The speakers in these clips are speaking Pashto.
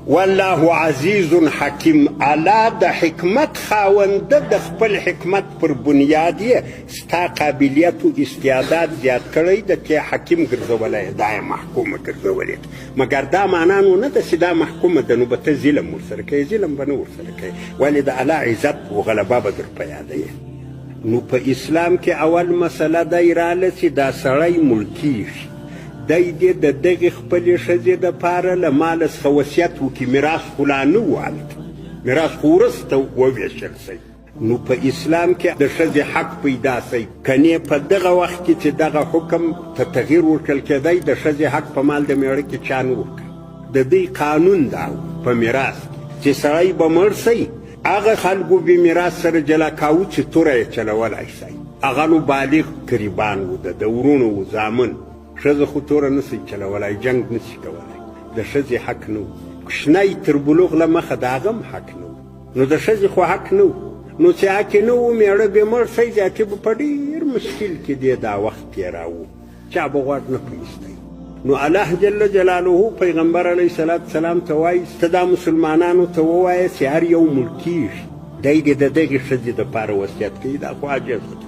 والله عزیز حکیم. الله د حکمت خاونده د خپل حکمت پر بنیاد یې ستا قابلیت او استعداد زیات کړی د ته حکیم ګرځولی دا یې محکومه ګرځولې مګر دا معنا نو نه ده چې دا محکومه ده نو به ته ظلم ورسره کوې ظلم به نه ورسره کوې ولې د الله عزت او غلبه به در په یادوي. نو په اسلام کې اول مسله دی راله چې دا سړی ملکیږي دی دې د دغې خپلې ښځې دپاره له ماله څخه وصیت وکړي میراث خو لا نه و هلته میراث خو وروسته وویشل شي. نو په اسلام کې د ښځې حق پیدا شي کنې په دغه وخت کې چې دغه حکم ته تغییر ورکړل کېدی د ښځې حق په مال د میړه کې چا نه ورکړ. د دوی قانون دا و په میراث چې سړی به مړ شي هغه خلکو به میراث سره جلا کاوه چې توره یې چلولی شي. هغه نو بالغ قریبان و د ورونو و زامن ښځه خو توره نسي چلولی جنګ نسي کولی د ښځې حق نه و. کوشنی تر بلوغ له مخه د هغه هم حق نه و. نو د ښځې خو حق نه و نو چې حق یې نه و میړه بې مړ شی زیاتې به په ډېر مشکل کې دی دا وخت تېراوه چا به غوږ نه پرېږدی. نو الله جل جلاله پیغمبر علیه السلام ته وایي ته دا مسلمانانو ته ووایه چې هر یو ملکیږي دی دې د دغې ښځې دپاره وصیت کوي دا خو عجز ده.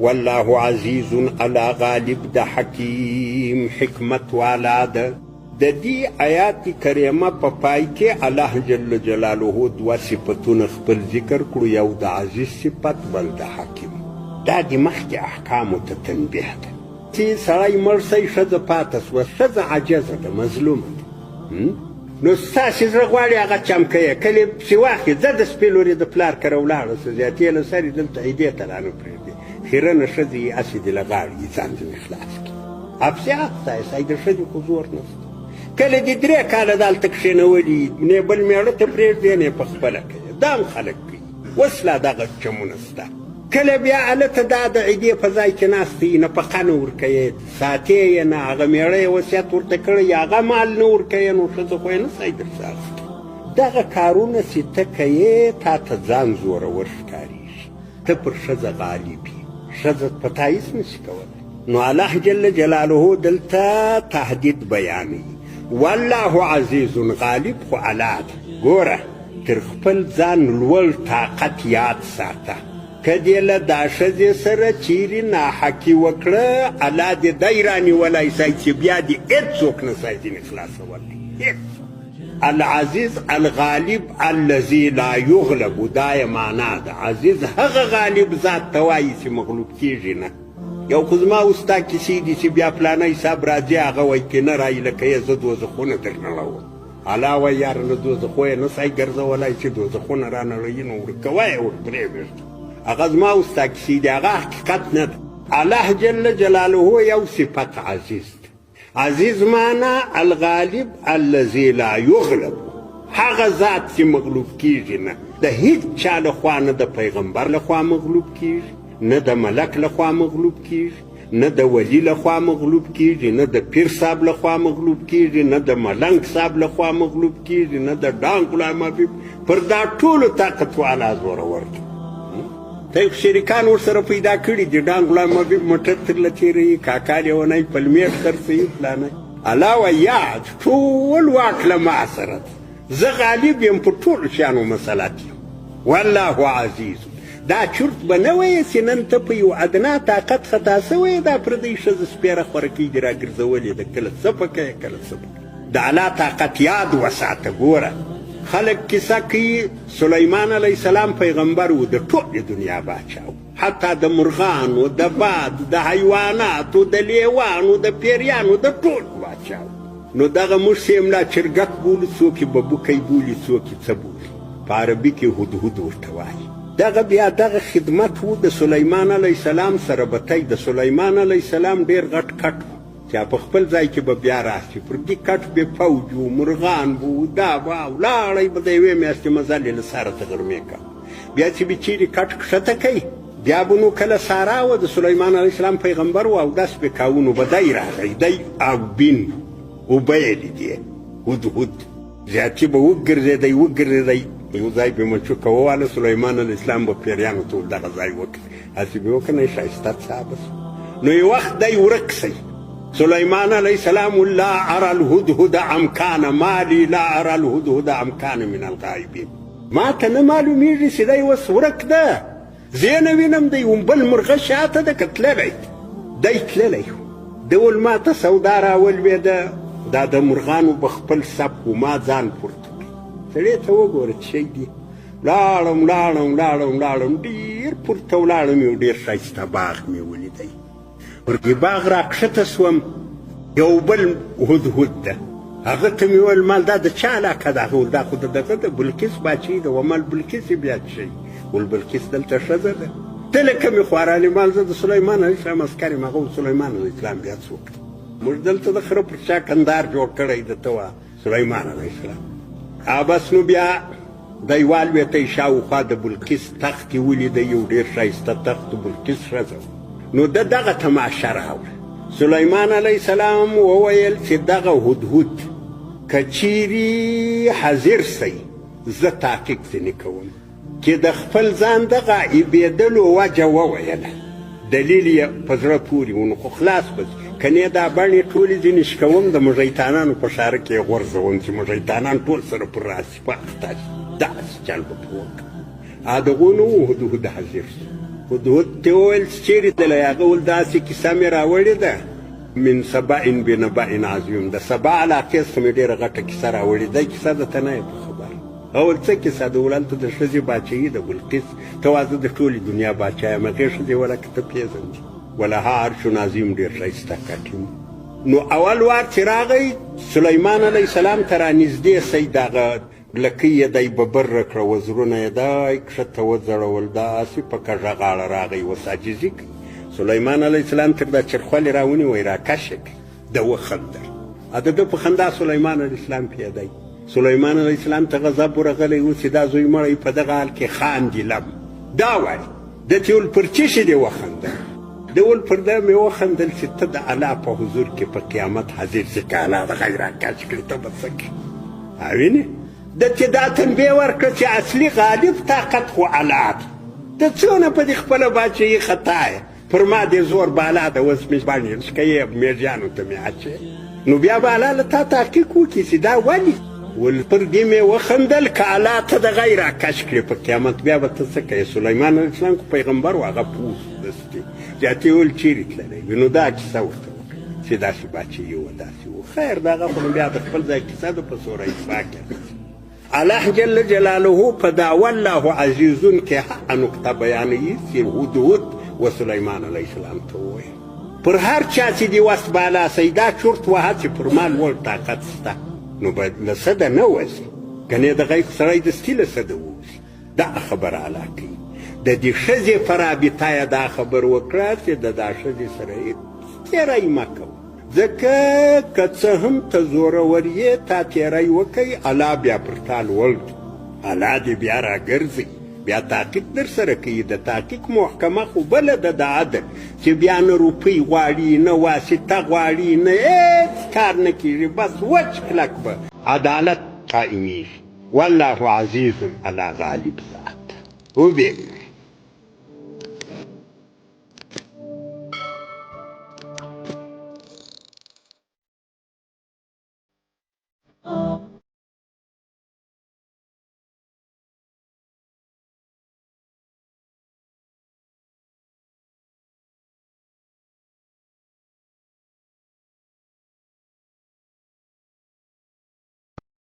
والله عزیز علی غالب د حکیم حکمت والا ده. د دې آیات کریمه په پای کې الله جل جلاله دوه صفتونه خپل ذکر کړو یو د عزیز صفت بل د حکیم. دا د مخکې احکامو ته تنبیه ده چې سړی مړ شي ښځه پاته شوه ښځه عجزه ده مظلومه ده نو ستاسې زړه غواړي هغه چمکه یې کلې پسې واخلي ځه د سپې لورې د پلار کره ولاړه شه زیاتې له سر یې دلته عیدې ته رانه پرېږدي خیرنه ښځې یې هسې دې له غاړې یې ځان ځینې خلاص کړي هفسې اخسایسای د ښځې خو زور نشته کله دې 3 کاله دلته کښېنولي نه بل میړه ته پرېږدي نه په خپله کوي دا هم خلک کوي اوس لا دغه چمونه شته کله بیا هلته دا د عیدې په ځای کې ناست یي نفقه نه ورکوې ساتې یې نه هغه میړه یې وصیت ورته کړی هغه مال نه ورکوې نو ښځه خو یې نه شی درڅه اخلي. دغه کارونه چې ته کوې تا ته ځان زورور ښکارېږي ته پر ښځه غالب یې ښځه په تا هېڅ نشي کولی. نو الله جل جلاله دلته تهدید بیانوي والله عزیز غالب خو الله ده ګوره تر خپل ځان لوړ طاقت یاد ساته که دې له دا ښځې سره چیرې ناحقي وکړه الله دې دی رانیولی شی چې بیا دې هېڅوک نه شی ځینې خلاصولی العزیز الغالب الذي لا یغلب دا یې معنا ده عزیز هغه غالب ذات ته وایي چې مغلوب کېږي نه. یو خو زما اوستا کیسې دي چې بیا پلانی صاحب راځي هغه وایي که نه رایي لکه یې زه دوزخونه درنړوم الله وایي یاره نه دوزخو یې نه شی ګرځولی چې دوزخونه رانړوي نو ورکوه یې ورپرېږدي هغه زما اوستا کیسې دي هغه حقیقت نه ده. الله جل جلاله یو صفت عزیز ده عزیز معنا الغالب الذي لا یغلب هغه ذات چې مغلوب کېږي نه د هیڅ چا لخوا نه د پیغمبر لخوا مغلوب کېږي نه د ملک لخوا مغلوب کېږي نه د ولی لخوا مغلوب کېږي نه د پیر صاحب لخوا مغلوب کېږي نه د ملنګ صاحب لخوا مغلوب کېږي نه د ډانګ غلام حبیب پر دا ټولو طاقت والا زورور دی. ته شریکان ورسره پیدا کړي دي ډانګ غلام حبیب موټر ترله تېروي کاکا لیونی پلمېټ خرڅوي فلانی الله وایي ټول واک له ما سره ده زه غالب یم په ټولو شیانو مسلط یم والله عزیز. دا چورت به نه وایې چې نن ته په یو ادنا طاقت خطا شوی دا پردۍ ښځه سپېره خورکۍ دې راګرځولې ده کله څه پکوې کله څه پکوې د الله طاقت یاد وساته. ګوره خلک کیسه کوي سلیمان علیه السلام پیغمبر و د ټولې دنیا باچا و حتی د مرغانو د باد د حیواناتو د لیوانو د پیریانو د ټولو باچا و. نو دغه موږ چې املا چرګک بولو څوک یې ببوکی بولي څوک یې څه بولي په عربي کې هدهد ورته وایي. دغه بیا دغه خدمت و د سلیمان علیه السلام سره بتی د سلیمان علیه السلام ډېر غټ کټ و چې په خپل ځای کې به بیا راشي پر دې کټ به فوج و مرغان و دا به ولاړی به د یوې میاشتې مزل یې له سره ته غرمې کا بیا چې به چیرې کټ کښته کوي بیا به نو کله سارا و د سلیمان علیه السلام پیغمبر و او داس به کاوه نو به دی راغی دی اوبین اوبه یې لیدې هدهد زیاتې به وګرځېدی یو ځای به مچوکه وواله سلیمان علیه السلام به پیریانو ته دغه ځای وکړي هسې به وکړه نه ښایسته صحابه نو یو وخت دی ورک شي سلیمان علیه السلام لا ارى الهدهد ام کان مالی لا ارى الهدهد ام کان من الغائبین. ما ته نه معلومیږي چې دی اوس ورک ده، زه نه وینم دی بل مرغه شاته ده که تللی دی تللی ده ول ما ته سودا راولوېده دا د مرغانو به خپل سبک و ما ځان پورته کړي. سړی ته وګوره څه شی دي. لاړم ډېر پورته ولاړم، یو ډېر ښایسته باغ مې ولیدی. پر دې باغ راکښته سوم، یو بل هدهد ده. هغه ته مې وویل مال دا د چا علاقه ده؟ هغه ویل دا خو د دغه د بلقیس باچۍ ده. ومال بلقیس بیا څه شی؟ ول بلقیس دلته ښځه ده. ته له کومې خوا رالې؟ مال زه د سلیمان علیه السلام عسکر یم. هغه سلیمان علیه السلام بیا څه وکړه؟ موږ دلته د خره پر چا کندار جوړ کړی ده. ته وا سلیمان علیه السلام. بس نو بیا دی والوېتی شاوخوا د بلقیس تخت یې ولیده، یو ډېر ښایسته تخت بلقیس ښځه. نو ده دغه تماشه راوړه. سلیمان علیه السلام وویل چې دغه هدهد که چیرې حاضر سی زه تحقیق ځینې کوم. چې د خپل ځان د غایبېدلو وجه وویله، دلیل یې په زړه پورې و، نو خو خلاص به کنې دا بڼې ټولې ځینې شکوم، د مژیتانانو په شاره کې یې غورځوم چې مژیتانان ټول سره پر راسي په اخته شي. داسې چل به پرې وکړه. دغو نه و هدهد حاضر شو. هدهد ته وویل چې چیرې تللی؟ هغه ویل داسې کیسه مې راوړې ده من سبأ بنبأ عظیم، د سبا علاقې څخه مې ډېره غټه کیسه راوړې. دا کیسه درته نه یم په خبر. هغه ویل څه کیسه ده؟ ویل هلته د ښځې باچایي د بلقیس، ته وا زه د ټولې دنیا باچا یم. هغې ښځې ویله که ته پېژنې ولها عرش عظیم، ډېر ښایسته کټیم. نو اول وار چې راغی سلیمان علیه السلام ته رانږدې سی، دغه لکۍ یې دی ببره کړه، وزرونه یې دی کښته وځړول، داسې په کږه غاړه راغی، اوس عاجزي کوي. سلیمان علیه السلام تر دا چرخولې راونیوی، راکش یې کړي، ده وخندل. د ده په خندا سلیمان علیه السلام پیاده. سلیمان علیه السلام ته غضب ورغلی و چې دا زوی مړی په دغه حال کې خاندي لم. دا وایي ده ته ویل پر څه شي دې وخندل؟ ده ویل پر ده مې وخندل چې ته د الله په حضور کې په قیامت حاضر شې، که الله دغه راکش کړي ته به څه کوې؟ وینې ده ته دا تنبیه ورکړه چې اصلي غالب طاقت خو الله دی. ته څونه په دې خپله باچایي خطا یې، پر ما دې زور بالا ده، اوس مې باندې ښکیې میږیانو ته مې اچوې. نو بیا به الله له تا تحقیق وکړي چې دا ولې؟ ول پر دې مې وخندل که الله ته دغه یې راکش کړې په قیامت، بیا به ته څه کوې؟ سلیمان علیه السلام خو پیغمبر و، هغه پوه دستې زیاتې ویل چیرې تللی وي. نو دا کیسه ورته وکړه چې داسې باچایي و، داسې و. خیر د هغه خو نو بیا د خپل ځای کیسه ده په سوره اسراء کې. الله جل جلاله په دا والله عزیزون کې هغه نقطه بیانوي چې هدهد و سلیمان علیه السلام ته وویل پر هر چا چې دې وس بالا سی دا چورت وهه چې پر ما لوړ طاقت شته، نو به له سده نه وځي، کنې د غیب سړی دستي له سده ووځي. دا خبره الله کوي. د دې ښځې په رابطه یې دا خبر وکړه چې د دا ښځې سره یې تېری مه کوه، ځکه که څه هم ته زورور یې، تا تېری وکئ، الله بیا پر تا لوړ کړي، الله دې بیا راګرځي، بیا تحقیق در سره کوي. د تحقیق محکمه خو بله ده د عدل، چې بیا نه روپۍ غواړي، نه واسطه غواړي، نه هېڅ کار نه کېږي، بس وچ کلک به عدالت قایمیږي. والله عزیز الله غالب ذات. وبې